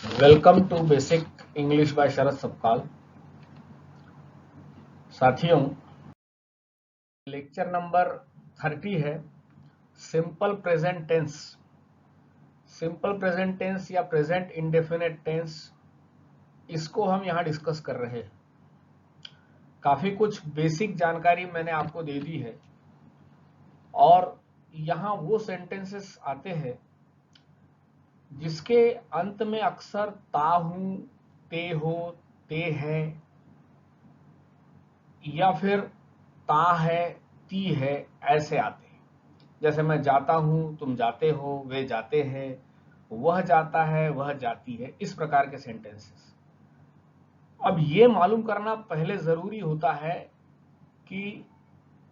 Welcome to basic English by Sharad Sapkal. साथियों, lecture number 30 है simple present tense. Simple present tense या present indefinite tense, इसको हम यहाँ डिस्कस कर रहे हैं। काफी कुछ बेसिक जानकारी मैंने आपको दे दी है और यहाँ वो सेंटेंसेस आते हैं जिसके अंत में अक्सर ता हूं, ते हो, ते है या फिर ता है, ती है, ऐसे आते हैं। जैसे मैं जाता हूं, तुम जाते हो, वे जाते हैं, वह जाता है, वह जाती है, इस प्रकार के सेंटेंसेस। अब ये मालूम करना पहले जरूरी होता है कि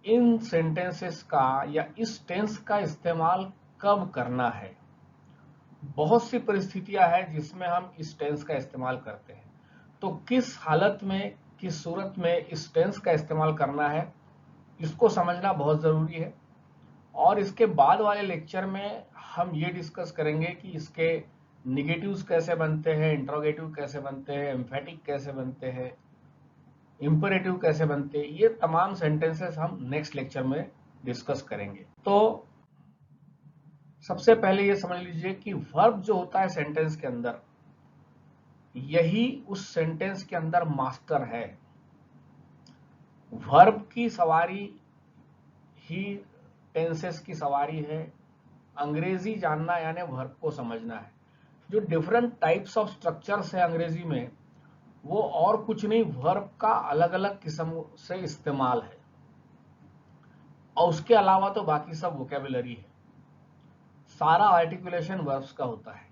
इन सेंटेंसेस का या इस टेंस का इस्तेमाल कब करना है। बहुत सी परिस्थितियां हैं जिसमें हम इस टेंस का इस्तेमाल करते हैं, तो किस हालत में, किस सूरत में इस टेंस का इस्तेमाल करना है, इसको समझना बहुत जरूरी है। और इसके बाद वाले लेक्चर में हम ये डिस्कस करेंगे कि इसके निगेटिव्स कैसे बनते हैं, इंट्रोगेटिव कैसे बनते हैं, एम्फेटिक कैसे बनते हैं, इंपरेटिव कैसे बनते हैं। ये तमाम सेंटेंसेस हम नेक्स्ट लेक्चर में डिस्कस करेंगे। तो सबसे पहले ये समझ लीजिए कि वर्ब जो होता है सेंटेंस के अंदर, यही उस सेंटेंस के अंदर मास्टर है। वर्ब की सवारी ही टेंसेस की सवारी है। अंग्रेजी जानना यानी वर्ब को समझना है। जो डिफरेंट टाइप्स ऑफ स्ट्रक्चर्स है अंग्रेजी में, वो और कुछ नहीं, वर्ब का अलग अलग किस्म से इस्तेमाल है और उसके अलावा तो बाकी सब वोकेबुलरी है। सारा आर्टिकुलेशन वर्ब्स का होता है।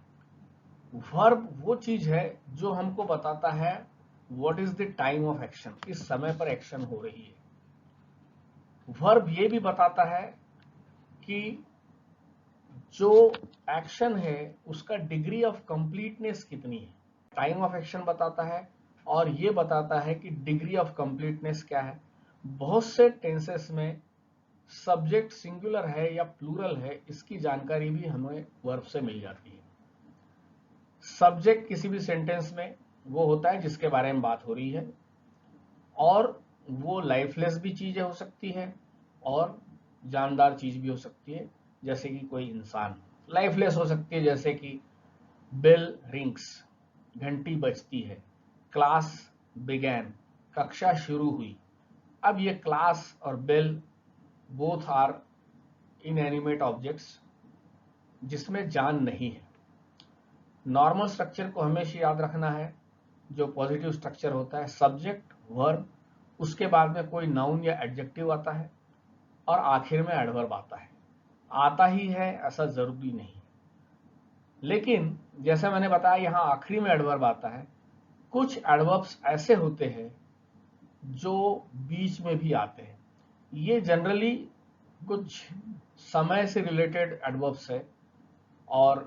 वर्ब वो चीज है जो हमको बताता है what is the time of action, किस समय पर एक्शन हो रही है। वर्ब ये भी बताता है कि जो एक्शन है उसका डिग्री ऑफ कंप्लीटनेस कितनी है। टाइम ऑफ एक्शन बताता है और ये बताता है कि डिग्री ऑफ कंप्लीटनेस क्या है। बहुत से टेंसेस में सब्जेक्ट सिंगुलर है या प्लूरल है, इसकी जानकारी भी हमें वर्ब से मिल जाती है। सब्जेक्ट किसी भी सेंटेंस में वो होता है जिसके बारे में बात हो रही है, और वो लाइफलेस भी चीजें हो सकती है और जानदार चीज भी हो सकती है। जैसे कि कोई इंसान लाइफलेस हो सकती है, जैसे कि बेल रिंग्स, घंटी बजती है। क्लास बिगैन, कक्षा शुरू हुई। अब ये क्लास और bell both are inanimate objects जिसमें जान नहीं है। नॉर्मल स्ट्रक्चर को हमेशा याद रखना है। जो पॉजिटिव स्ट्रक्चर होता है, सब्जेक्ट, वर्ब, उसके बाद में कोई नाउन या एडजेक्टिव आता है और आखिर में एडवर्ब आता है। आता ही है ऐसा जरूरी नहीं, लेकिन जैसे मैंने बताया यहाँ आखिरी में एडवर्ब आता है। कुछ एडवर्ब्स ऐसे होते हैं जो बीच में भी आते हैं। ये जनरली कुछ समय से रिलेटेड एडवर्ब्स है और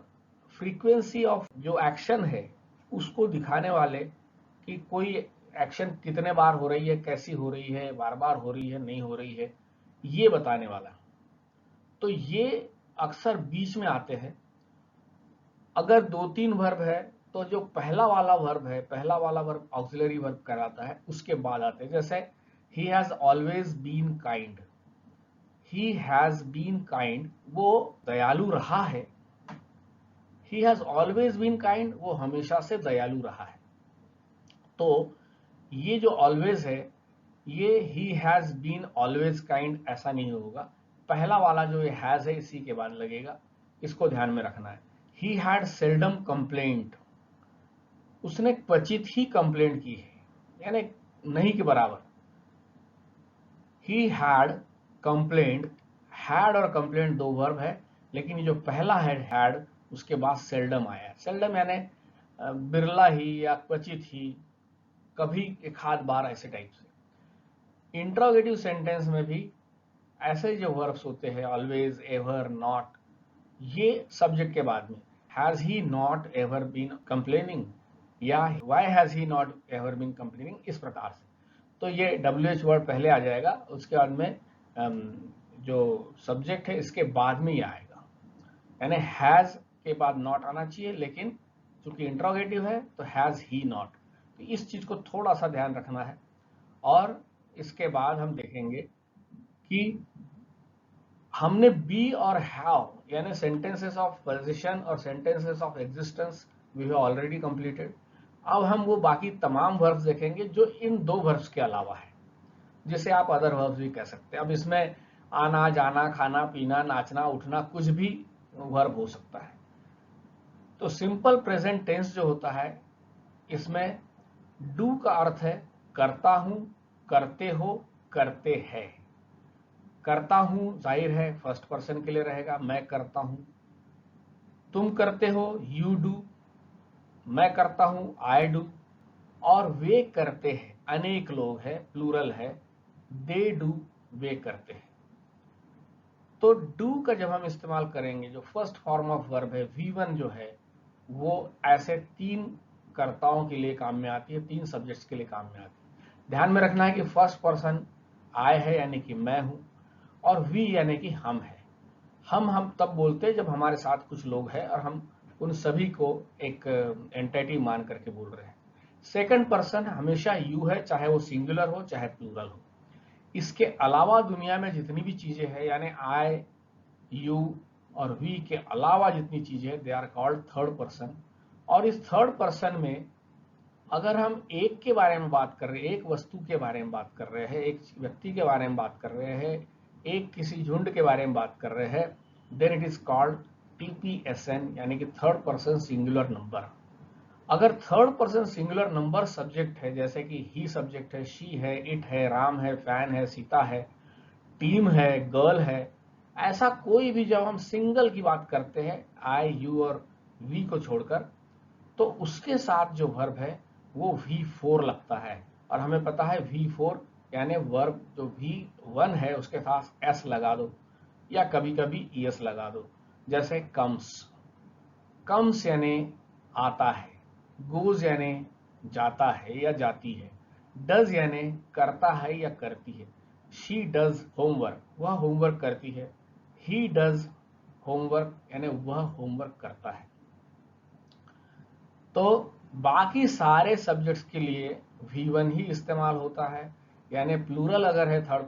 फ्रीक्वेंसी ऑफ जो एक्शन है उसको दिखाने वाले कि कोई एक्शन कितने बार हो रही है, कैसी हो रही है, बार बार हो रही है, नहीं हो रही है, ये बताने वाला। तो ये अक्सर बीच में आते हैं। अगर दो तीन वर्ब है तो जो पहला वाला वर्ब है, पहला वाला वर्ब ऑक्सिलरी वर्ब कहलाता है, उसके बाद आते हैं। जैसे he has always been kind, he has been kind, वो दयालु रहा है। He has always been kind, वो हमेशा से दयालु रहा है। तो ये जो ऑलवेज है, ये he has been always kind ऐसा नहीं होगा। पहला वाला जो ये हैज है इसी के बाद लगेगा, इसको ध्यान में रखना है। ही हैड सेल्डम कंप्लेंट, उसने क्वचित ही कंप्लेंट की है, यानी नहीं के बराबर। ही हैड कंप्लेंट, हैड और कंप्लेंट दो वर्ब है, लेकिन ये जो पहला है हैड, उसके बाद सेल्डम आया। सेल्डम यानी बिरला ही या क्वचित ही, कभी एक आध बार, ऐसे टाइप से। इंट्रोगेटिव सेंटेंस में भी ऐसे जो वर्ब्स होते हैं, ऑलवेज, एवर, नॉट, ये सब्जेक्ट के बाद में। Has he not ever been complaining या why has he not ever been complaining, इस प्रकार से। तो ये WH वर्ड पहले आ जाएगा, उसके बाद में जो सब्जेक्ट है इसके बाद में ही आएगा। यानी हैज के बाद नॉट आना चाहिए, लेकिन चूंकि इंट्रोगेटिव है तो हैज ही नॉट, तो इस चीज को थोड़ा सा ध्यान रखना है। और इसके बाद हम देखेंगे कि हमने बी और हैव यानी सेंटेंसेस ऑफ पोजीशन और sentences of existence we have already completed. अब हम वो बाकी तमाम वर्ब्स देखेंगे जो इन दो वर्ब्स के अलावा है, जिसे आप अदर वर्ब्स भी कह सकते हैं। अब इसमें आना जाना खाना पीना नाचना उठना कुछ भी वर्ब हो सकता है। तो सिंपल प्रेजेंट टेंस जो होता है इसमें डू का अर्थ है करता हूं, करते हो, करते हैं। करता हूं जाहिर है फर्स्ट पर्सन के लिए रहेगा, मैं करता हूं। तुम करते हो यू डू, मैं करता हूं आई डू। और वे करते हैं अनेक लोग हैं प्लूरल है, दे डू वे करते हैं। तो डू का जब हम इस्तेमाल करेंगे जो फर्स्ट फॉर्म ऑफ वर्ब है V1 जो है वो ऐसे 3 कर्ताओं के लिए काम में आती है, 3 सब्जेक्ट्स के लिए काम में आती है। ध्यान में रखना है कि फर्स्ट पर्सन आई है यानी कि मैं हूं, और वी यानी कि हम है। हम तब बोलते हैं जब हमारे साथ कुछ लोग हैं और हम उन सभी को एक एंटिटी मान करके बोल रहे हैं। सेकंड पर्सन हमेशा यू है, चाहे वो सिंगुलर हो चाहे प्लूरल हो। इसके अलावा दुनिया में जितनी भी चीजें हैं यानी आई यू और वी के अलावा जितनी चीजें they are called third person. और इस थर्ड पर्सन में अगर हम एक के बारे में बात कर रहे हैं, एक वस्तु के बारे में बात कर रहे हैं, एक व्यक्ति के बारे में बात कर रहे हैं, एक किसी झुंड के बारे में बात कर रहे हैं, then it is called TPSN यानी कि थर्ड पर्सन सिंगुलर नंबर। अगर third person singular number subject है जैसे कि ही सब्जेक्ट है, शी है, इट है, राम है, फैन है, सीता है, टीम है, गर्ल है, ऐसा कोई भी जब हम सिंगल की बात करते हैं आई यू और वी को छोड़कर, तो उसके साथ जो वर्ब है वो V4 लगता है। और हमें पता है V4 यानी वर्ब जो V1 है उसके साथ S लगा दो या कभी कभी ES लगा दो। जैसे कम्स यानी आता है, गोज यानी जाता है या जाती है, डज यानी करता है या करती है। शी डज होमवर्क, वह होमवर्क करती है। ही डज होमवर्क यानी वह होमवर्क करता है। तो बाकी सारे सब्जेक्ट्स के लिए V1 ही इस्तेमाल होता है। यानी प्लूरल अगर है थर्ड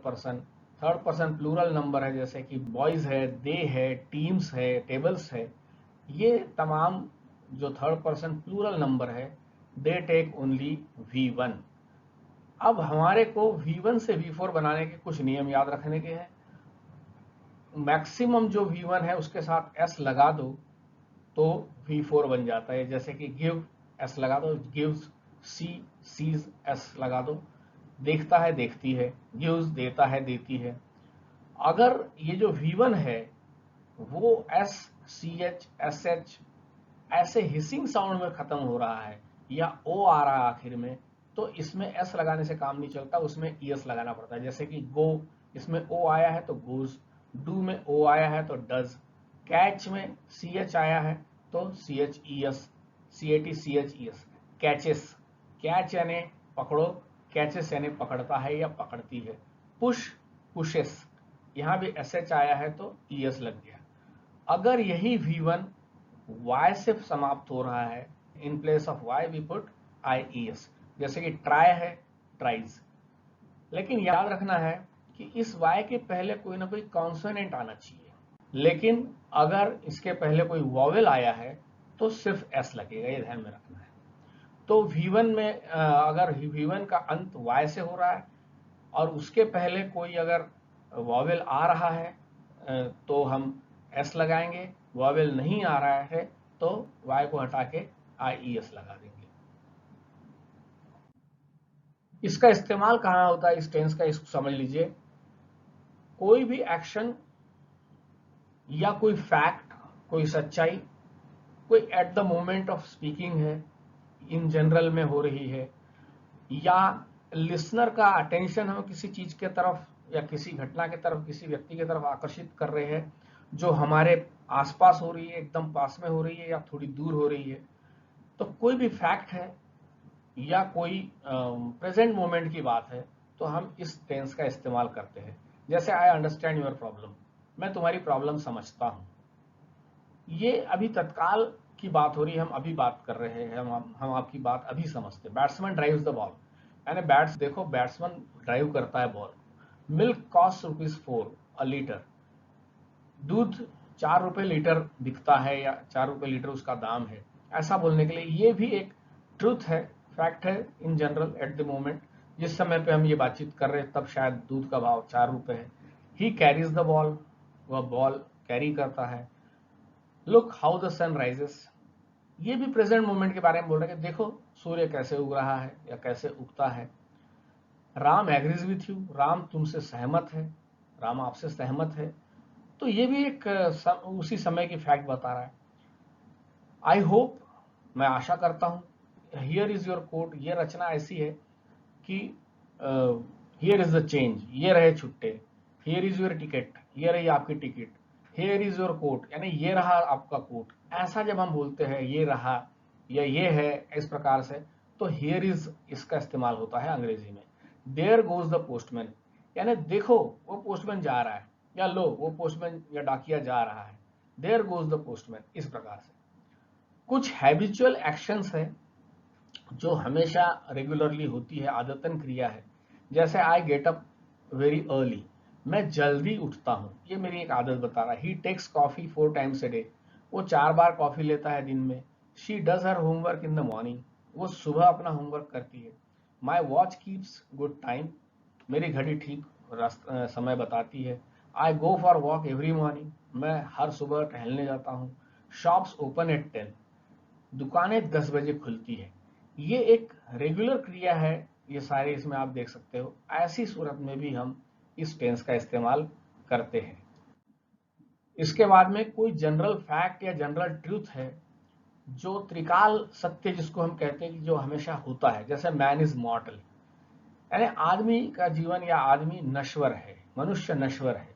पर्सन प्लूरल नंबर है जैसे कि बॉयज है, दे है, टीम्स है, टेबल्स है, ये तमाम जो थर्ड पर्सन प्लूरल नंबर है दे टेक ओनली V1। अब हमारे को V1 से V4 बनाने के कुछ नियम याद रखने के हैं। मैक्सिमम जो V1 है उसके साथ S लगा दो तो V4 बन जाता है। जैसे कि गिव S लगा दो, गिव्स, सीज S लगा दो, देखता है देखती है, गिव्स देता है देती है। अगर ये जो V1 है वो S, CH, SH ऐसे हिसिंग साउंड में खत्म हो रहा है या O आ रहा है आखिर में, तो इसमें S लगाने से काम नहीं चलता, उसमें ES लगाना पड़ता है। जैसे कि गो, इसमें O आया है तो गोज, डू में O आया है तो डज, कैच में CH आया है तो CHES, CATCHES, कैचेस, कैच यानी पकड़ो, कैचेस यानी पकड़ता है या पकड़ती है। पुश, पुशेस, यहां भी SH आया है तो ES लग गया। अगर यही V1 Y से समाप्त हो रहा है, in place of Y we put IES, जैसे कि ट्राई है, ट्राइज। लेकिन याद रखना है कि इस Y के पहले कोई ना कोई कॉन्सोनेंट आना चाहिए, लेकिन अगर इसके पहले कोई वॉवेल आया है तो सिर्फ S लगेगा, ये ध्यान में रखना है। तो V1 में अगर V1 का अंत Y से हो रहा है और उसके पहले कोई अगर वॉवेल आ रहा है तो हम S लगाएंगे, वॉवेल नहीं आ रहा है तो Y को हटा के IES लगा देंगे। इसका इस्तेमाल कहाँ होता है इस टेंस का, इसको समझ लीजिए। कोई भी एक्शन या कोई फैक्ट, कोई सच्चाई, कोई at the moment of speaking है, इन जनरल में हो रही है, या लिसनर का अटेंशन हम किसी चीज के तरफ या किसी घटना के तरफ, किसी व्यक्ति की तरफ आकर्षित कर रहे हैं जो हमारे आसपास हो रही है, एकदम पास में हो रही है या थोड़ी दूर हो रही है, तो कोई भी फैक्ट है या कोई प्रेजेंट मोमेंट की बात है तो हम इस टेंस का इस्तेमाल करते हैं। जैसे आई अंडरस्टैंड योर प्रॉब्लम, मैं तुम्हारी प्रॉब्लम समझता हूं। ये अभी तत्काल की बात हो रही है, हम अभी बात कर रहे हैं, हम आपकी बात अभी समझते हैं। बैट्समैन ड्राइव्स द बॉल, यानी देखो बैट्समैन ड्राइव करता है बॉल। मिल्क कॉस्ट ₹4 अ लीटर, दूध 4 रुपए लीटर बिकता है या 4 रुपए लीटर उसका दाम है, ऐसा बोलने के लिए ये भी एक ट्रूथ है, फैक्ट है in general at the moment. जिस समय पे हम ये बातचीत कर रहे हैं तब शायद दूध का भाव 4 रुपए है। ही कैरीज द बॉल, वह बॉल कैरी करता है। Look how the sun rises, ये भी प्रेजेंट मोमेंट के बारे में बोल रहे हैं कि देखो सूर्य कैसे उग रहा है या कैसे उगता है। Ram agrees with you, Ram तुमसे सहमत है, राम आपसे सहमत है। तो ये भी एक उसी समय की फैक्ट बता रहा है। आई होप, मैं आशा करता हूं। हियर इज योर कोट, ये रचना ऐसी है कि हियर इज द चेंज, ये रहे छुट्टे। हियर इज योर टिकट, ये रही आपकी ticket. Here is your coat, यानी ये रहा आपका कोट। ऐसा जब हम बोलते हैं ये रहा या ये है इस प्रकार से, तो हियर इज इसका इस्तेमाल होता है अंग्रेजी में। देयर गोज द पोस्टमैन, यानी देखो वो पोस्टमैन जा रहा है, या लो वो पोस्टमैन या डाकिया जा रहा है। देयर गोज द पोस्टमैन, इस प्रकार से। कुछ हैबिचुअल एक्शंस है जो हमेशा रेगुलरली होती है, आदतन क्रिया है। जैसे I get up very early, मैं जल्दी उठता हूं, ये मेरी एक आदत बता रहा है। He takes coffee 4 times a day, वो 4 बार कॉफी लेता है दिन में। She does her homework in the morning, वो सुबह अपना होमवर्क करती है। My watch keeps good time, मेरी घड़ी ठीक समय बताती है। I go for walk every morning, मैं हर सुबह टहलने जाता हूँ। शॉप्स ओपन एट 10, दुकानें 10 बजे खुलती है। ये एक रेगुलर क्रिया है, ये सारे इसमें आप देख सकते हो। ऐसी सूरत में भी हम इस टेंस का इस्तेमाल करते हैं। इसके बाद में कोई जनरल फैक्ट या जनरल ट्रूथ है जो त्रिकाल सत्य जिसको हम कहते हैं कि जो हमेशा होता है। जैसे मैन इज मॉर्टल, यानी आदमी का जीवन या आदमी नश्वर है, मनुष्य नश्वर है,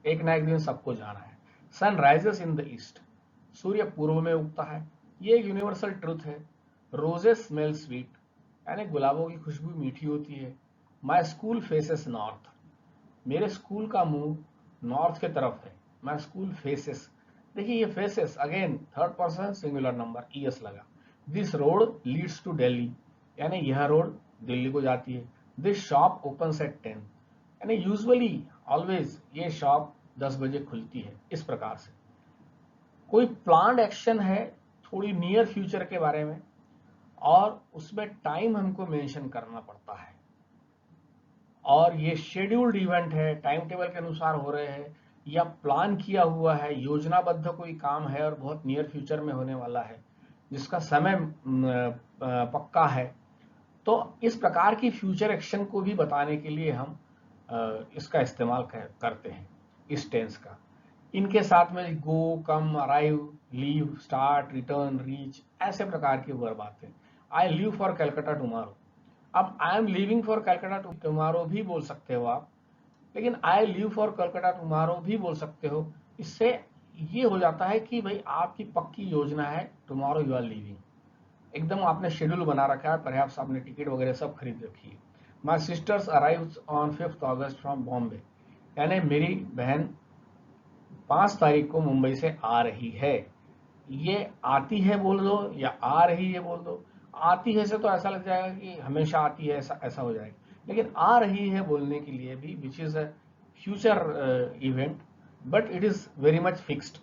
एक ना एक दिन सबको जाना है। Sun rises in the east, सूर्य पूर्व में उगता है, ये एक यूनिवर्सल ट्रुथ है। रोजेस स्मेल स्वीट, यानी गुलाबों की खुशबू मीठी होती है। माई स्कूल फेसेस नॉर्थ, मेरे स्कूल का मुंह नॉर्थ की तरफ है। माई स्कूल फेसेस, देखिए ये faces again third person singular number ES लगा। This road leads to Delhi, यानी यह रोड दिल्ली को जाती है। दिस शॉप ओपन्स एट 10, यानी यूजुअली ऑलवेज ये शॉप 10 बजे खुलती है, इस प्रकार से। कोई प्लान्ड एक्शन है थोड़ी नियर फ्यूचर के बारे में, और उसमें टाइम हमको मेंशन करना पड़ता है, और ये शेड्यूल्ड इवेंट है, टाइम टेबल के अनुसार हो रहे हैं, या प्लान किया हुआ है, योजनाबद्ध कोई काम है और बहुत नियर फ्यूचर में होने वाला है, जिसका समय पक्का है। तो इस प्रकार की फ्यूचर एक्शन को भी बताने के लिए हम इसका इस्तेमाल करते हैं, इस टेंस का। इनके साथ में go, come, arrive, leave, start, return, reach, ऐसे प्रकार के वर्ब आते हैं। I leave for Calcutta tomorrow, अब I am leaving for Calcutta tomorrow भी बोल सकते हो आप, लेकिन I leave for Calcutta tomorrow भी बोल सकते हो। इससे ये हो जाता है कि भाई आपकी पक्की योजना है, टुमारो यू आर लीविंग, एकदम आपने शेड्यूल बना रखा है, परहैप्स आपने टिकट वगैरह सब खरीद रखी है। My sisters arrives on 5 August from Bombay, यानी मेरी बहन 5 तारीख को मुंबई से आ रही है। ये आती है बोल दो या आ रही है बोल दो। आती है से तो ऐसा लग जाएगा कि हमेशा आती है, ऐसा ऐसा हो जाएगा, लेकिन आ रही है बोलने के लिए भी which is a future event, but it is very much fixed.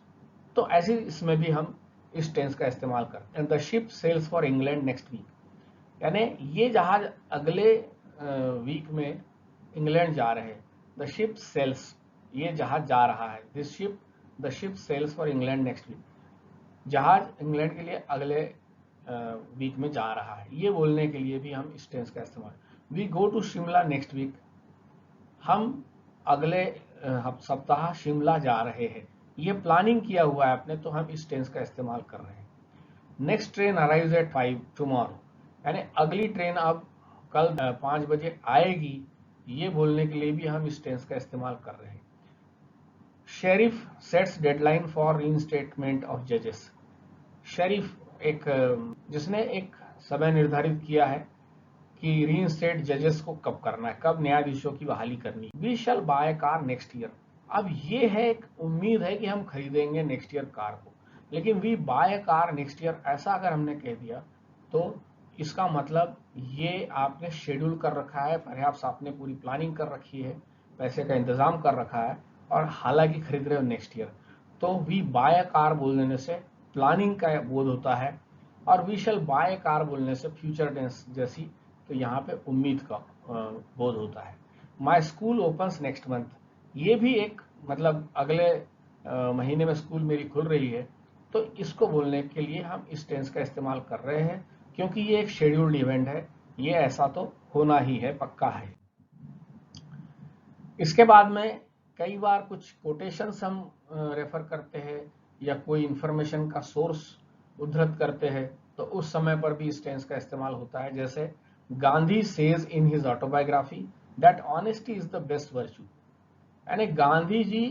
तो ऐसे इसमें भी हम इस टेंस का इस्तेमाल करते हैं। The ship sails for England next week, यानी ये जहाज अगले वीक में इंग्लैंड जा रहे हैं। द शिप सेल्स, ये जहाज जा रहा है। This ship, the ship sails for England next week, जहाज इंग्लैंड के लिए अगले वीक में जा रहा है, ये बोलने के लिए भी हम इस टेंस का इस्तेमाल। We go to Shimla next week, हम अगले सप्ताह शिमला जा रहे हैं, ये प्लानिंग किया हुआ है आपने, तो हम इस टेंस का इस्तेमाल कर रहे हैं। Next train arrives eight 5 tomorrow, यानी अगली ट्रेन अब कल 5 बजे आएगी, ये बोलने के लिए भी हम इस टेंस का इस्तेमाल कर रहे हैं। Sheriff sets deadline for reinstatement of जजेस, शेरिफ एक जिसने एक समय निर्धारित किया है कि रीइंस्टेट जजेस को कब करना है, कब न्यायाधीशों की बहाली करनी। We shall buy car next year, अब ये है एक उम्मीद है कि हम खरीदेंगे नेक्स्ट ईयर कार को, लेकिन we buy a car next year ऐसा अगर हमने कह दिया तो इसका मतलब ये आपने शेड्यूल कर रखा है, परहैप्स आपने पूरी प्लानिंग कर रखी है, पैसे का इंतजाम कर रखा है और हालांकि खरीद रहे हो नेक्स्ट ईयर। तो वी बाय अ कार बोल देने से प्लानिंग का बोध होता है, और we shall buy a car बोलने से फ्यूचर टेंस जैसी, तो यहाँ पे उम्मीद का बोध होता है। My school opens next month, ये भी एक मतलब अगले महीने में स्कूल मेरी खुल रही है, तो इसको बोलने के लिए हम इस टेंस का इस्तेमाल कर रहे हैं, क्योंकि ये एक शेड्यूल्ड इवेंट है, ये ऐसा तो होना ही है, पक्का है। इसके बाद में कई बार कुछ कोटेशंस हम रेफर करते हैं या कोई इंफॉर्मेशन का सोर्स उद्धृत करते हैं, तो उस समय पर भी इस टेंस का इस्तेमाल होता है। जैसे Gandhi says in his autobiography that honesty is the best virtue, यानी गांधी जी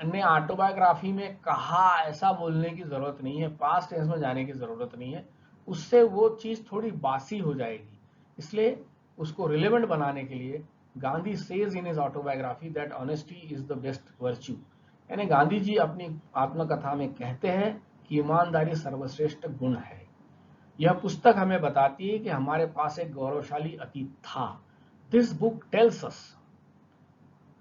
ने ऑटोबायोग्राफी में कहा, ऐसा बोलने की जरूरत नहीं है, पास्ट टेंस में जाने की जरूरत नहीं है, उससे वो चीज थोड़ी बासी हो जाएगी। इसलिए उसको रिलेवेंट बनाने के लिए Gandhi says in his autobiography that honesty is the best virtue, यानी गांधी जी अपनी आत्मकथा में कहते हैं कि ईमानदारी सर्वश्रेष्ठ गुण है। यह पुस्तक हमें बताती है कि हमारे पास एक गौरवशाली अतीत था। This book tells us,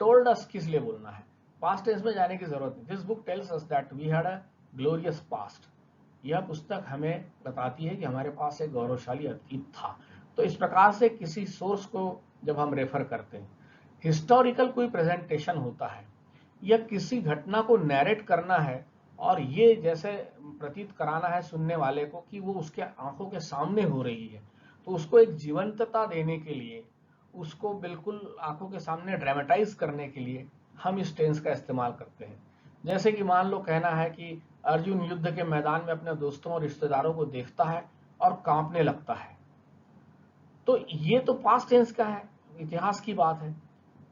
told us किस लिए बोलना है, पास्ट टेंस में जाने की जरूरत नहीं। This book tells us that we had a glorious past, यह पुस्तक हमें बताती है कि हमारे पास एक गौरवशाली अतीत था। तो इस प्रकार से किसी सोर्स को जब हम रेफर करते हैं, हिस्टोरिकल कोई प्रेजेंटेशन होता है या किसी घटना को नैरेट करना है, और ये जैसे प्रतीत कराना है सुनने वाले को कि वो उसके आंखों के सामने हो रही है, तो उसको एक जीवंतता देने के लिए, उसको बिल्कुल आंखों के सामने ड्रामेटाइज करने के लिए हम इस टेंस का इस्तेमाल करते हैं। जैसे कि मान लो कहना है कि अर्जुन युद्ध के मैदान में अपने दोस्तों और रिश्तेदारों को देखता है और कांपने लगता है, तो ये तो पास्ट टेंस का है, इतिहास की बात है।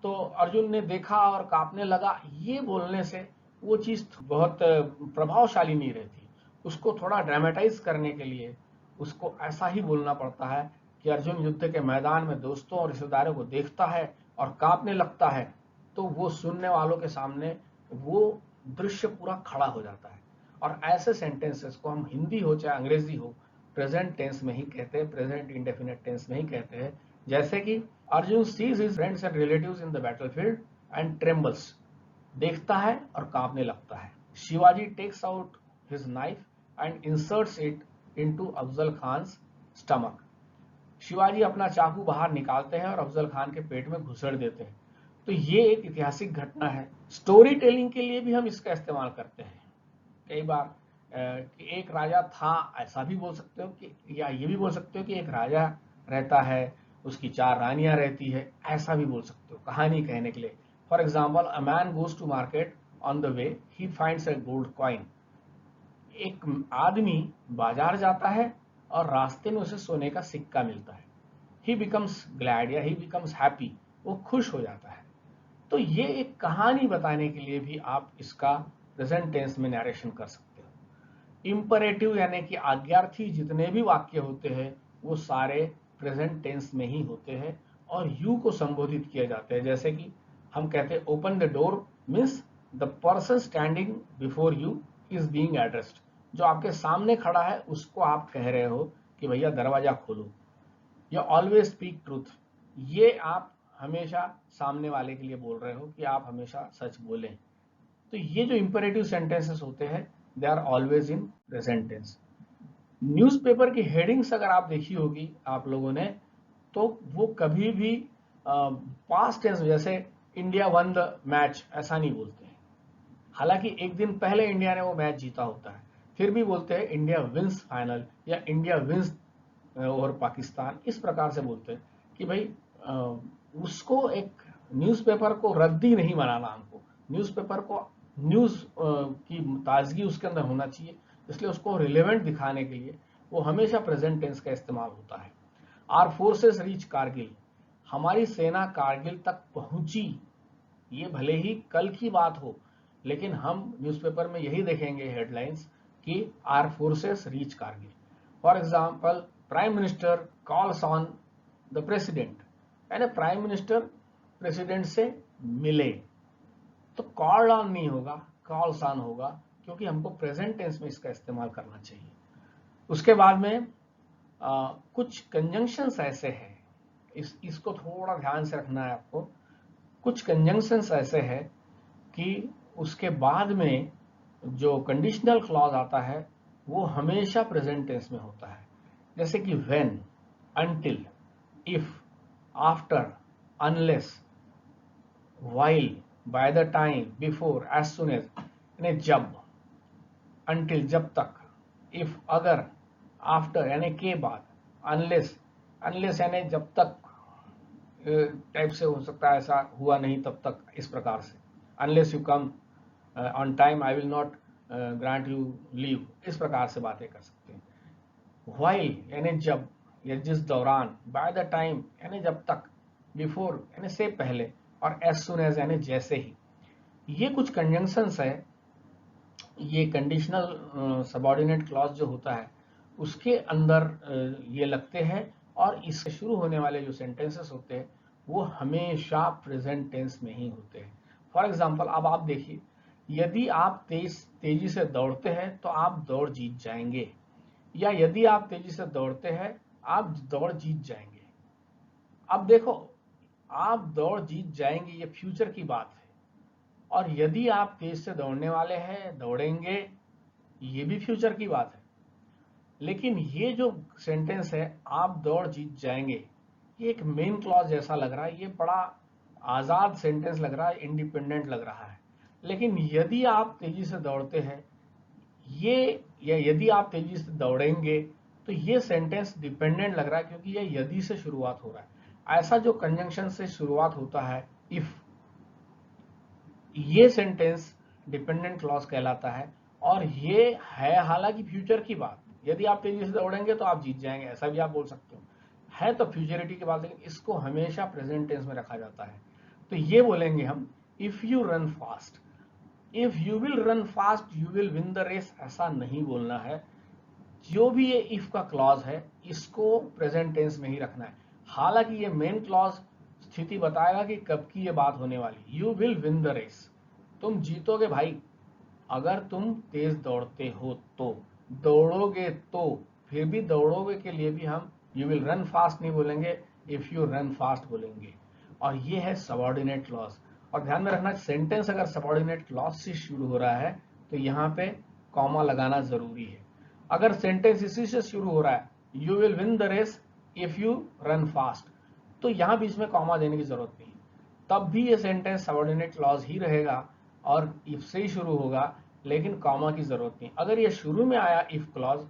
तो अर्जुन ने देखा और कांपने लगा, ये बोलने से वो चीज बहुत प्रभावशाली नहीं रहती। उसको थोड़ा ड्रामेटाइज करने के लिए उसको ऐसा ही बोलना पड़ता है कि अर्जुन युद्ध के मैदान में दोस्तों और रिश्तेदारों को देखता है और कांपने लगता है, तो वो सुनने वालों के सामने वो दृश्य पूरा खड़ा हो जाता है। और ऐसे सेंटेंसेस को हम हिंदी हो चाहे अंग्रेजी हो प्रेजेंट टेंस में ही कहते हैं, प्रेजेंट इंडेफिनिट टेंस में ही कहते हैं। जैसे कि Arjun sees his friends and relatives in the battlefield and trembles, देखता है और कांपने लगता है। Shivaji takes out his knife and inserts it into Afzal Khan's stomach, Shivaji अपना चाकू बाहर निकालते हैं और अफजल खान के पेट में घुसड़ देते हैं। तो ये एक ऐतिहासिक घटना है। स्टोरी टेलिंग के लिए भी हम इसका इस्तेमाल करते हैं। कई बार कि एक राजा था, ऐसा भी बोल सकते हो कि, या ये भी बोल सकते हो कि एक राजा रहता है, उसकी 4 रानियां रहती है, ऐसा भी बोल सकते हो कहानी कहने के लिए। For example, a man goes to market, on the way he finds a gold coin, एक आदमी बाजार जाता है और रास्ते में उसे सोने का सिक्का मिलता है। ही बिकम्स ग्लैड या ही बिकम्स हैप्पी, वो खुश हो जाता है। तो ये एक कहानी बताने के लिए भी आप इसका प्रेजेंट टेंस में नरेशन कर सकते हो। इंपरेटिव यानी कि आज्ञार्थी जितने भी वाक्य होते हैं वो सारे प्रेजेंट टेंस में ही होते हैं और यू को संबोधित किए जाते हैं। जैसे कि हम कहते हैं open the door means the person standing before you is being addressed, जो आपके सामने खड़ा है उसको आप कह रहे हो कि भैया दरवाजा खोलो। या ऑलवेज स्पीक ट्रूथ, ये आप हमेशा सामने वाले के लिए बोल रहे हो कि आप हमेशा सच बोलें। तो ये जो इंपेरेटिव सेंटेंसेस होते हैं they are always in present tense. Newspaper की हेडिंग्स अगर आप देखी होगी आप लोगों ने, तो वो कभी भी पास्ट टेंस जैसे इंडिया वन द मैच ऐसा नहीं बोलते हैं। हालांकि एक दिन पहले इंडिया ने वो मैच जीता होता है, फिर भी बोलते हैं इंडिया विंस फाइनल या इंडिया विंस और पाकिस्तान, इस प्रकार से बोलते हैं कि भाई उसको एक न्यूज़पेपर को रद्दी नहीं बनाना, हमको न्यूज़पेपर को न्यूज़ की ताजगी उसके अंदर होना चाहिए, इसलिए उसको रिलेवेंट दिखाने के लिए वो हमेशा प्रेजेंट टेंस का इस्तेमाल होता है। आर फोर्सेस रीच कारगिल, हमारी सेना कारगिल तक पहुंची, ये भले ही कल की बात हो, लेकिन हम न्यूज़पेपर में यही देखेंगे हेडलाइंस कि our forces reach Kargil. For example, prime minister calls on the president, यानी प्राइम मिनिस्टर प्रेसिडेंट से मिले, तो कॉल ऑन नहीं होगा, कॉल्स ऑन होगा, क्योंकि हमको प्रेजेंट टेंस में इसका इस्तेमाल करना चाहिए। उसके बाद में कुछ कंजंक्शंस ऐसे हैं, इसको थोड़ा ध्यान से रखना है आपको। कुछ कंजंक्शंस ऐसे हैं कि उसके बाद में जो कंडीशनल क्लॉज आता है वो हमेशा प्रेजेंट टेंस में होता है, जैसे कि when, until, if, after, unless, while, by the time, before, as soon as, यानी जब, until जब तक, if अगर, after यानी के बाद, unless यानी जब तक टाइप से हो सकता है, ऐसा हुआ नहीं तब तक, इस प्रकार से unless you come on time I will not grant you leave, इस प्रकार से बातें कर सकते हैं। while यानी जब या जिस दौरान, by the time यानी जब तक, before यानी से पहले, और as soon as यानी जैसे ही। ये कुछ कंजंक्शंस है, ये कंडीशनल सबऑर्डिनेट क्लॉज जो होता है उसके अंदर ये लगते हैं, और इससे शुरू होने वाले जो सेंटेंसेस होते हैं वो हमेशा प्रेजेंट टेंस में ही होते हैं। फॉर एग्जाम्पल अब आप देखिए, यदि आप तेजी से दौड़ते हैं तो आप दौड़ जीत जाएंगे, या यदि आप तेजी से दौड़ते हैं आप दौड़ जीत जाएंगे। अब देखो, आप दौड़ जीत जाएंगे ये फ्यूचर की बात है, और यदि आप तेज से दौड़ने वाले हैं, दौड़ेंगे, ये भी फ्यूचर की बात है। लेकिन ये जो सेंटेंस है आप दौड़ जीत जाएंगे, ये एक मेन क्लॉज जैसा लग रहा है, ये बड़ा आजाद सेंटेंस लग रहा है, इंडिपेंडेंट लग रहा है। लेकिन यदि आप तेजी से दौड़ते हैं ये, या यदि आप तेजी से दौड़ेंगे, तो ये सेंटेंस डिपेंडेंट लग रहा है, क्योंकि ये यदि से शुरुआत हो रहा है। ऐसा जो कंजंक्शन से शुरुआत होता है, इफ, ये सेंटेंस डिपेंडेंट क्लॉज कहलाता है, और ये है हालांकि फ्यूचर की बात। यदि आप तेजी से दौड़ेंगे तो आप जीत जाएंगे, ऐसा भी आप बोल सकते हो, है तो फ्यूचरिटी की बात, लेकिन इसको हमेशा प्रेजेंट टेंस में रखा जाता है। तो ये बोलेंगे हम, if you run fast, if you will run fast you will win the race, ऐसा नहीं बोलना है। जो भी ये इफ का क्लॉज है इसको प्रेजेंट टेंस में ही रखना है। हालांकि ये मेन क्लॉज स्थिति बताएगा कि कब की ये बात होने वाली। You will win the race, तुम जीतोगे भाई, अगर तुम तेज दौड़ते हो तो, दौड़ोगे तो, फिर भी दौड़ोगे के लिए भी हम यू विल रन फास्ट नहीं बोलेंगे, इफ यू रन फास्ट बोलेंगे। और ये है सबऑर्डिनेट क्लॉज। और ध्यान में रखना, सेंटेंस अगर सबऑर्डिनेट क्लॉज से शुरू हो रहा है तो यहाँ पे कॉमा लगाना जरूरी है। अगर सेंटेंस इसी से शुरू हो रहा है, you will win the race if you run fast, तो यहाँ बीच में कॉमा देने की जरूरत नहीं, तब भी ये सेंटेंस सबऑर्डिनेट क्लॉज ही रहेगा और इफ से ही शुरू होगा, लेकिन कॉमा की जरूरत नहीं। अगर ये शुरू में आया इफ क्लॉज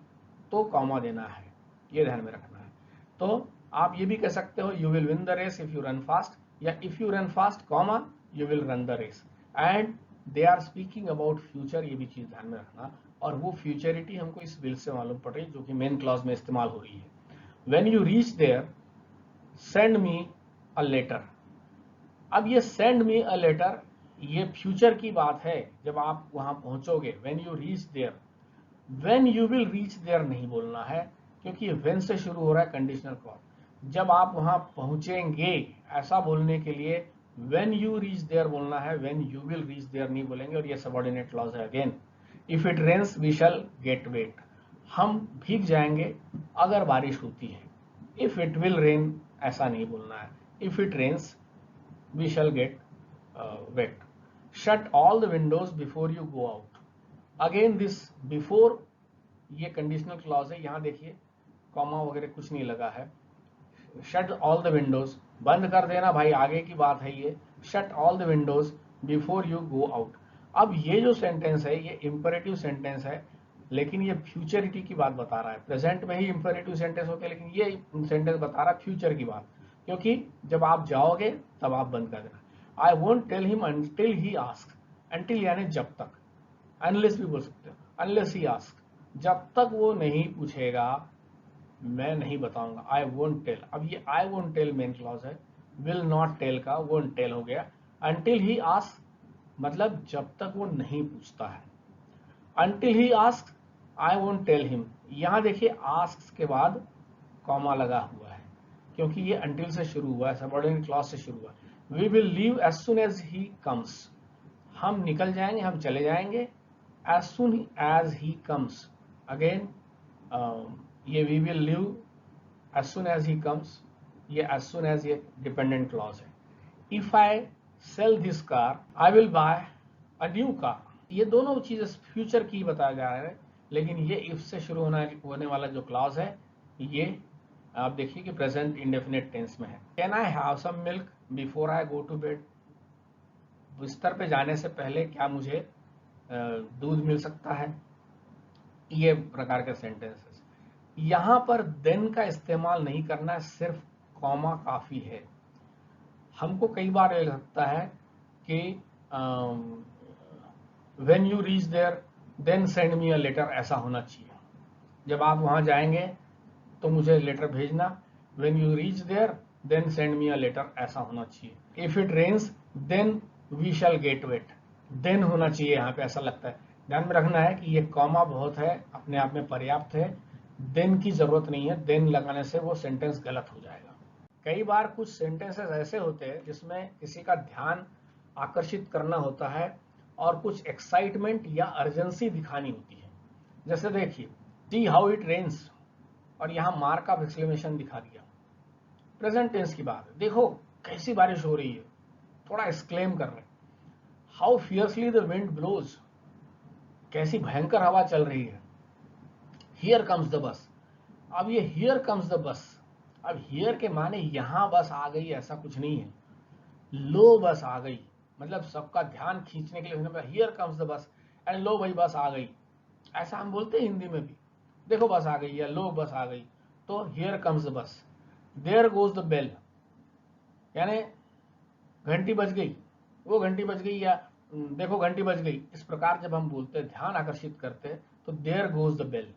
तो कॉमा देना है, ये ध्यान में रखना है। तो आप ये भी कह सकते हो, you will win the race if you run fast, या if you run fast comma you will run the race, and they are speaking about future, ये भी चीज ध्यान में रखना। और वो फ्यूचरिटी हमको इस विल से मालूम पड़ रही है जो कि मेन क्लॉज में इस्तेमाल हो रही है। When you reach there send me a letter. अब ये सेंड मी अ लेटर, ये फ्यूचर की बात है, जब आप वहां पहुंचोगे, when you reach there. When you will reach there नहीं बोलना है, क्योंकि व्हेन से शुरू हो रहा है कंडीशनल क्लॉज। जब आप वहां पहुंचेंगे ऐसा बोलने के लिए व्हेन यू रीच देयर बोलना है, when you will reach there नहीं बोलेंगे, और ये सबऑर्डिनेट क्लॉज है again. If it rains we shall get wet, हम भीग जाएंगे अगर बारिश होती है। इफ इट विल रेन ऐसा नहीं बोलना है, if it rains we shall get wet. Shut all the windows before you go out. Again this before, ये conditional clause है, यहाँ देखिए कॉमा वगैरह कुछ नहीं लगा है। Shut all the windows, बंद कर देना भाई, आगे की बात है ये। Shut all the windows before you go out। अब ये जो सेंटेंस है ये इंपेरेटिव सेंटेंस है, लेकिन ये फ्यूचरिटी की बात बता रहा है। प्रेजेंट में ही इंपेरेटिव सेंटेंस होते हैं, लेकिन ये सेंटेंस बता रहा है फ्यूचर की बात, क्योंकि जब आप जाओगे तब आप बंद कर देना। I won't tell him until he ask, until यानी जब तक, अनलेस भी बोल सकते हो, अनलेस ही आस्क, जब तक वो नहीं पूछेगा मैं नहीं बताऊंगा। आई वोंट टेल, अब ये I won't tell main clause है, विल नॉट टेल का वोंट टेल हो गया। अंटिल ही आस्क मतलब जब तक वो नहीं पूछता है। Until he ask I won't tell him, यहां देखिए आस्क के बाद कॉमा लगा हुआ है, क्योंकि ये अंटिल से शुरू हुआ है, सबऑर्डिनेट क्लॉज से शुरू हुआ है। We will leave as soon as he comes, हम निकल जाएंगे, हम चले जाएंगे as soon as he comes, again ये we will live as soon as he comes, ये एज सुन एज ये डिपेंडेंट क्लॉज है। If I sell this car I will buy a new car, ये दोनों चीजें फ्यूचर की बताया जा रहा है, लेकिन ये इफ से शुरू होने वाला जो क्लॉज है ये आप देखिए कि प्रेजेंट इंडेफिनिट टेंस में है। Can I have some milk before I go to bed, बिस्तर पे जाने से पहले क्या मुझे दूध मिल सकता है, ये प्रकार के सेंटेंसेस। यहां पर देन का इस्तेमाल नहीं करना है, सिर्फ कॉमा काफी है। हमको कई बार ये लगता है कि when you reach there then send me a letter, ऐसा होना चाहिए, जब आप वहां जाएंगे तो मुझे लेटर भेजना, when you reach there then send me a letter, ऐसा होना चाहिए। If it rains then we shall get wet, then होना चाहिए यहाँ पे, ऐसा लगता है। ध्यान में रखना है कि ये कॉमा बहुत है, अपने आप में पर्याप्त है, देन की जरूरत नहीं है, देन लगाने से वो सेंटेंस गलत हो जाएगा। कई बार कुछ सेंटेंसेस ऐसे होते हैं जिसमें किसी का ध्यान आकर्षित करना होता है और कुछ एक्साइटमेंट या अर्जेंसी दिखानी होती है। जैसे देखिए, सी हाउ इट रेन्स, और यहाँ मार्क ऑफ एक्सक्लेमेशन दिखा दिया, प्रेजेंट टेंस की बात है, देखो कैसी बारिश हो रही है, थोड़ा एक्सक्लेम कर रहे हैं। How fiercely the wind blows, कैसी भयंकर हवा चल रही है। हियर कम्स द बस, अब ये हियर कम्स द बस, अब हियर के माने यहां बस आ गई ऐसा कुछ नहीं है, लो बस आ गई, मतलब सबका ध्यान खींचने के लिए हियर कम्स द बस एंड लो भाई बस आ गई, ऐसा हम बोलते हैं हिंदी में भी, देखो बस आ गई या लो बस आ गई, तो here comes the bus. There goes the bell, यानी घंटी बज गई, वो घंटी बज गई, या देखो घंटी बज गई, इस प्रकार जब हम बोलते हैं, ध्यान आकर्षित करते हैं, तो there goes the bell.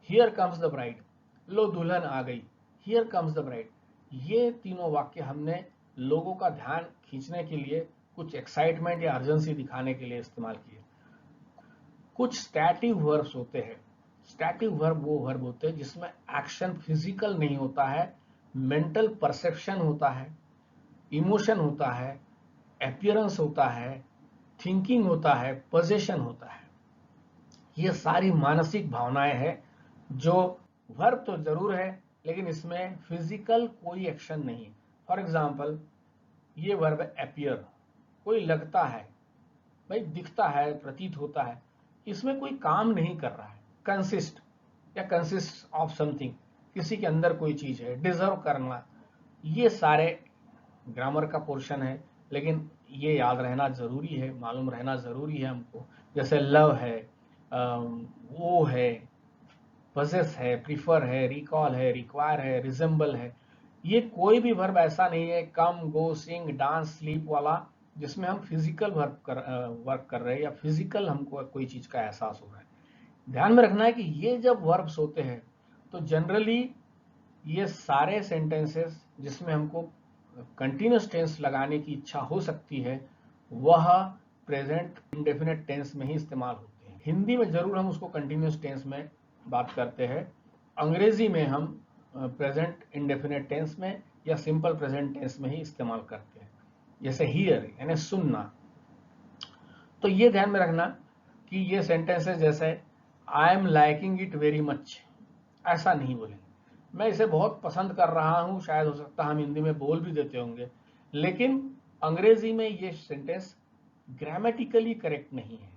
Here comes the bride, लो दुल्हन आ गई, हियर कम्स द ब्राइड। ये तीनों वाक्य हमने लोगों का ध्यान खींचने के लिए, कुछ एक्साइटमेंट या अर्जेंसी दिखाने के लिए इस्तेमाल किए। कुछ स्टैटिव वर्ब्स होते हैं, स्टैटिव वर्ब वो वर्ब होते हैं जिसमें एक्शन फिजिकल नहीं होता है, मेंटल परसेप्शन होता है, इमोशन होता है, अपीयरेंस होता है, थिंकिंग होता है, पोजेशन होता है। ये सारी मानसिक भावनाएं हैं, जो वर्ब तो जरूर है लेकिन इसमें फिजिकल कोई एक्शन नहीं है। फॉर एग्जाम्पल, ये वर्ब है अपीयर, कोई लगता है, भाई दिखता है, प्रतीत होता है, इसमें कोई काम नहीं कर रहा है। कंसिस्ट या कंसिस्ट ऑफ समथिंग, किसी के अंदर कोई चीज है। डिजर्व करना, ये सारे ग्रामर का पोर्शन है, लेकिन ये याद रहना जरूरी है, मालूम रहना जरूरी है हमको। जैसे लव है, वो है, पजेस है, प्रीफर है, रिकॉल है, रिक्वायर है, रिजेंबल है। ये कोई भी वर्ब ऐसा नहीं है, कम, गो, सिंग, डांस, स्लीप वाला, जिसमें हम फिजिकल वर्क कर रहे हैं या फिजिकल हमको कोई चीज का एहसास हो रहा है। ध्यान में रखना है कि ये जब वर्ब्स होते हैं तो जनरली ये सारे सेंटेंसेस जिसमें हमको कंटिन्यूस टेंस लगाने की इच्छा हो सकती है, वह प्रेजेंट इंडेफिनिट टेंस में ही इस्तेमाल होते हैं। हिंदी में जरूर हम उसको कंटिन्यूस टेंस में बात करते हैं, अंग्रेजी में हम प्रेजेंट इंडेफिनिट टेंस में या सिंपल प्रेजेंट टेंस में ही इस्तेमाल करते हैं। जैसे हियर यानी सुनना, तो ये ध्यान में रखना कि ये सेंटेंसेस जैसे I am liking it very much, ऐसा नहीं बोलेंगे, मैं इसे बहुत पसंद कर रहा हूं, शायद हो सकता है हम हिंदी में बोल भी देते होंगे, लेकिन अंग्रेजी में ये सेंटेंस ग्रामेटिकली करेक्ट नहीं है।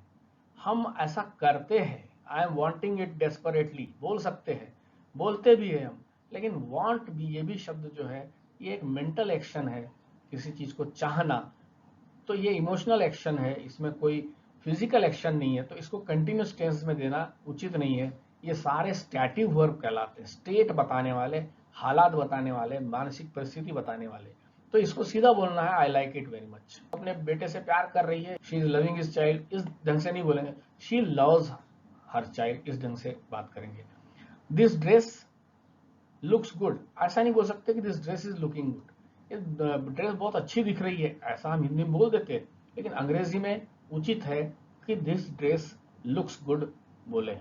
हम ऐसा करते हैं, I am wanting it desperately बोल सकते हैं, बोलते भी है हम, लेकिन वांट भी, ये भी शब्द जो है ये एक मेंटल एक्शन है, किसी चीज को चाहना, तो ये इमोशनल एक्शन है, इसमें कोई फिजिकल एक्शन नहीं है, तो इसको कंटिन्यूस टेंस में देना उचित नहीं है। ये सारे स्टैटिव वर्ब कहलाते हैं, स्टेट बताने वाले, हालात बताने वाले, मानसिक परिस्थिति बताने वाले। तो इसको सीधा बोलना है, I like it very much. अपने बेटे से प्यार कर रही है, she is loving his child, इस ढंग से नहीं बोलेंगे, शी लव्स हर चाइल्ड, इस ढंग से बात करेंगे। दिस ड्रेस लुक्स गुड, ऐसा नहीं बोल सकते कि this dress is looking good, ये ड्रेस बहुत अच्छी दिख रही है, ऐसा हम हिंदी में बोल देते हैं, लेकिन अंग्रेजी में उचित है कि दिस ड्रेस लुक्स गुड बोले।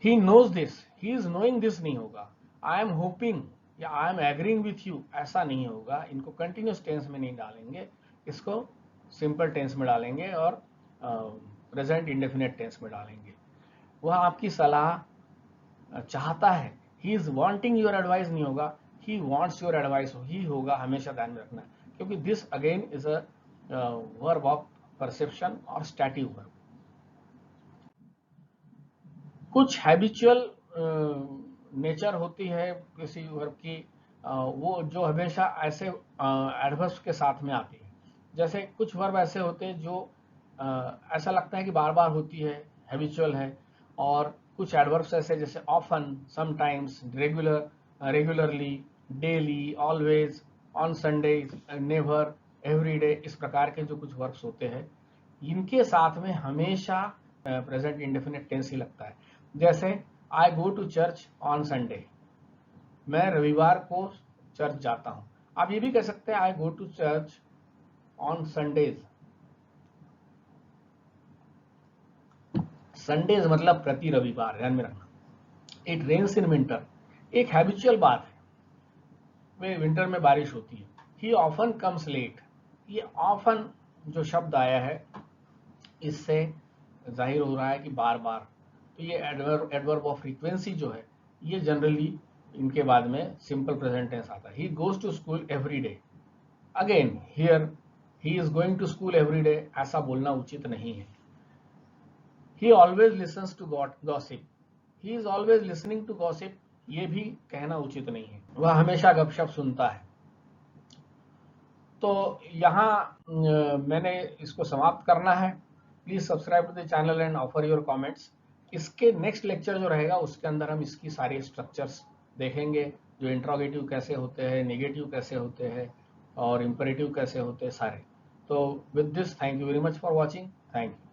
He knows this, he is knowing this नहीं होगा। आई एम होपिंग या I am agreeing with you, ऐसा नहीं होगा, इनको कंटिन्यूस टेंस में नहीं डालेंगे, इसको सिंपल टेंस में डालेंगे और प्रेजेंट इंडेफिनिट टेंस में डालेंगे। वह आपकी सलाह चाहता है। He is wanting your advice नहीं होगा, ही वांट्स योर एडवाइस ही होगा, हमेशा ध्यान में रखना, क्योंकि this again is a verb of perception और स्टैटिव वर्ब। कुछ हैबिचुअल नेचर होती है किसी वर्ब की, वो जो हमेशा ऐसे एडवर्ब्स के साथ में आती है। जैसे कुछ वर्ब ऐसे होते हैं जो ऐसा लगता है कि बार बार होती है, हैबिचुअल है, और कुछ एडवर्ब्स ऐसे जैसे often, sometimes, regular, regularly, daily, always, on Sunday, never, everyday, इस प्रकार के जो कुछ वर्ब्स होते हैं, इनके साथ में हमेशा प्रेजेंट इंडेफिनिट टेंस ही लगता है। जैसे I go to church on Sunday, मैं रविवार को चर्च जाता हूं। आप ये भी कह सकते हैं I go to church on Sundays. Sundays मतलब प्रति रविवार, ध्यान में रखना। इट रेन्स इन विंटर, एक हैबिचुअल बात है, वे विंटर में बारिश होती है। ही ऑफन कम्स लेट, ये ऑफन जो शब्द आया है इससे जाहिर हो रहा है कि बार बार, तो ये एडवर्ब ऑफ फ्रीक्वेंसी जो है ये जनरली इनके बाद में सिंपल प्रेजेंट टेंस आता है। He goes to school every day, again here he is going to school every day ऐसा बोलना उचित नहीं है। He always listens to gossip, he is always listening to gossip, ये भी कहना उचित नहीं है, वह हमेशा गपशप सुनता है। तो यहाँ मैंने इसको समाप्त करना है। Please subscribe to the channel and offer your comments. इसके नेक्स्ट लेक्चर जो रहेगा उसके अंदर हम इसकी सारी स्ट्रक्चर्स देखेंगे, जो इंट्रोगेटिव कैसे होते हैं, नेगेटिव कैसे होते हैं और इंपरेटिव कैसे होते हैं सारे। तो with this, thank you very much for watching, thank you.